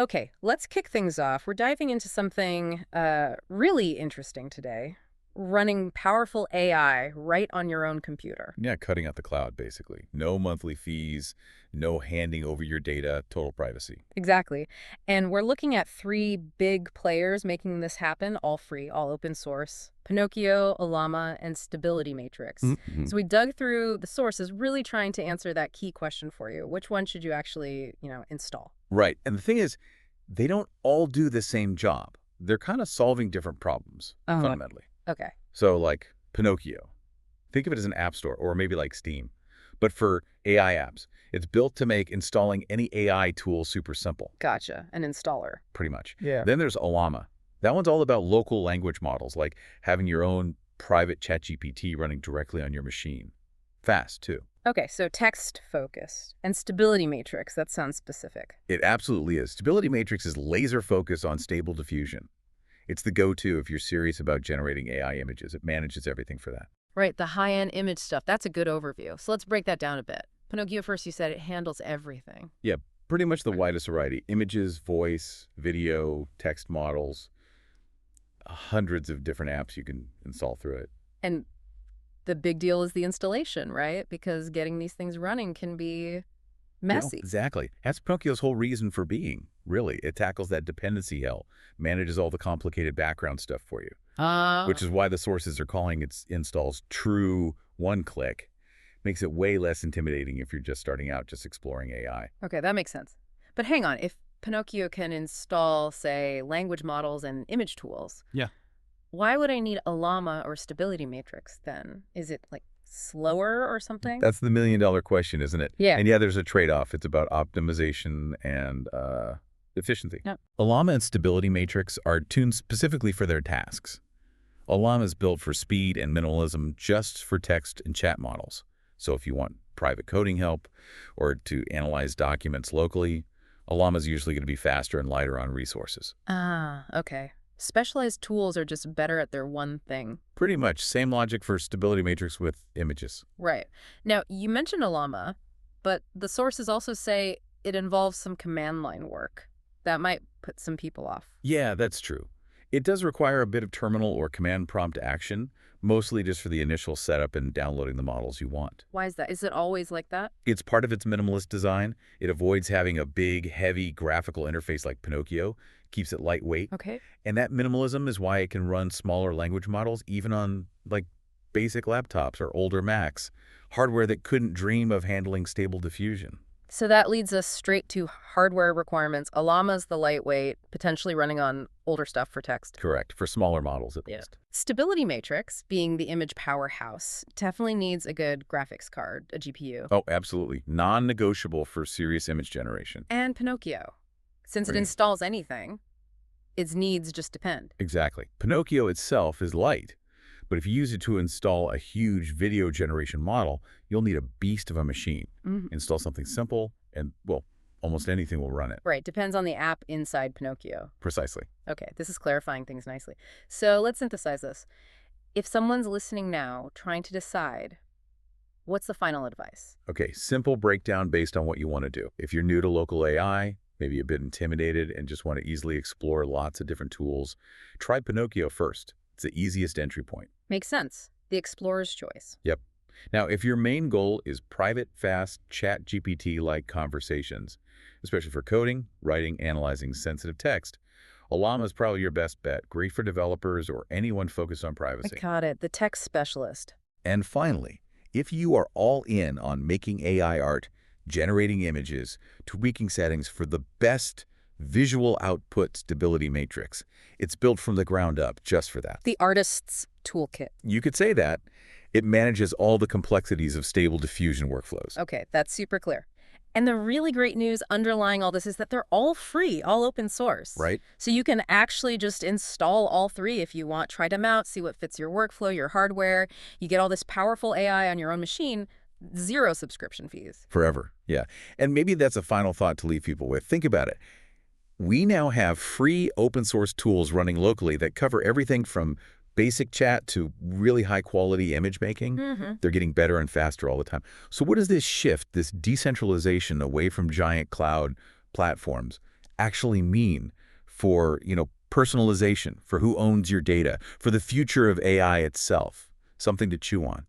Okay, let's kick things off. We're diving into something really interesting today. Running powerful AI right on your own computer. Yeah, cutting out the cloud, basically. No monthly fees, no handing over your data, total privacy. Exactly. And we're looking at three big players making this happen, all free, all open source. Pinokio, Ollama, and Stability Matrix. Mm-hmm. So we dug through the sources, really trying to answer that key question for you. Which one should you actually, install? Right. And the thing is, they don't all do the same job. They're kind of solving different problems, Oh, fundamentally. okay. So, like Pinocchio, think of it as an app store, or maybe like Steam, but for AI apps. It's built to make installing any AI tool super simple, Gotcha. An installer. pretty much. Yeah. Then there's Ollama. That one's all about local language models, like having your own private ChatGPT running directly on your machine. Fast, too. Okay, so text focused and stability matrix. That sounds specific. It absolutely is. Stability Matrix is laser focused on stable diffusion. It's the go-to if you're serious about generating AI images. It manages everything for that. Right, the high-end image stuff. That's a good overview. So let's break that down a bit. Pinocchio first, you said it handles everything. Yeah, pretty much the widest variety. Images, voice, video, text models, hundreds of different apps you can install through it. And the big deal is the installation, right? Because getting these things running can be messy. Exactly. That's Pinocchio's whole reason for being, really. It tackles that dependency hell, manages all the complicated background stuff for you, which is why the sources are calling its installs true one-click. Makes it way less intimidating if you're just starting out, just exploring AI. Okay, that makes sense. But hang on, if Pinocchio can install, say, language models and image tools, Yeah. why would I need a llama or stability matrix then? Is it like slower or something? That's the million-dollar question, isn't it? Yeah. And yeah, there's a trade-off. It's about optimization and efficiency. Yep. Ollama and Stability Matrix are tuned specifically for their tasks. Ollama is built for speed and minimalism just for text and chat models. So if you want private coding help or to analyze documents locally, Ollama is usually going to be faster and lighter on resources. Okay. Specialized tools are just better at their one thing. Pretty much same logic for Stability Matrix with images. Right. Now, you mentioned Ollama, but the sources also say it involves some command line work. That might put some people off. Yeah, that's true. It does require a bit of terminal or command prompt action, mostly just for the initial setup and downloading the models you want. Why is that? Is it always like that? It's part of its minimalist design. It avoids having a big, heavy graphical interface like Pinocchio, keeps it lightweight. Okay. And that minimalism is why it can run smaller language models even on, like, basic laptops or older Macs, hardware that couldn't dream of handling stable diffusion. So that leads us straight to hardware requirements. Ollama's the lightweight, potentially running on older stuff for text. Correct, for smaller models at least. Stability Matrix, being the image powerhouse, definitely needs a good graphics card, a GPU. Oh, absolutely. Non-negotiable for serious image generation. And Pinocchio. Since it Right. installs anything, its needs just depend. Exactly. Pinocchio itself is light, but if you use it to install a huge video generation model, you'll need a beast of a machine. Install something simple, and, well, almost anything will run it. Right, depends on the app inside Pinocchio. Precisely. Okay, this is clarifying things nicely. So let's synthesize this. If someone's listening now, trying to decide, what's the final advice? Okay, simple breakdown based on what you want to do. If you're new to local AI, maybe a bit intimidated and just want to easily explore lots of different tools, try Pinocchio first. It's the easiest entry point. Makes sense. The explorer's choice. Yep. Now, if your main goal is private, fast, chat GPT-like conversations, especially for coding, writing, analyzing sensitive text, Ollama is probably your best bet. Great for developers or anyone focused on privacy. I got it. The text specialist. And finally, if you are all in on making AI art, generating images, tweaking settings for the best visual output Stability Matrix, it's built from the ground up just for that. The artist's toolkit. You could say that. It manages all the complexities of stable diffusion workflows. Okay, that's super clear. And the really great news underlying all this is that they're all free, all open source. Right. So you can actually just install all three if you want. Try them out, see what fits your workflow, your hardware. You get all this powerful AI on your own machine, zero subscription fees. Forever, yeah. And maybe that's a final thought to leave people with. Think about it. We now have free open source tools running locally that cover everything from basic chat to really high quality image making. They're getting better and faster all the time. So what does this shift, this decentralization away from giant cloud platforms, actually mean for, personalization, for who owns your data, for the future of AI itself? Something to chew on.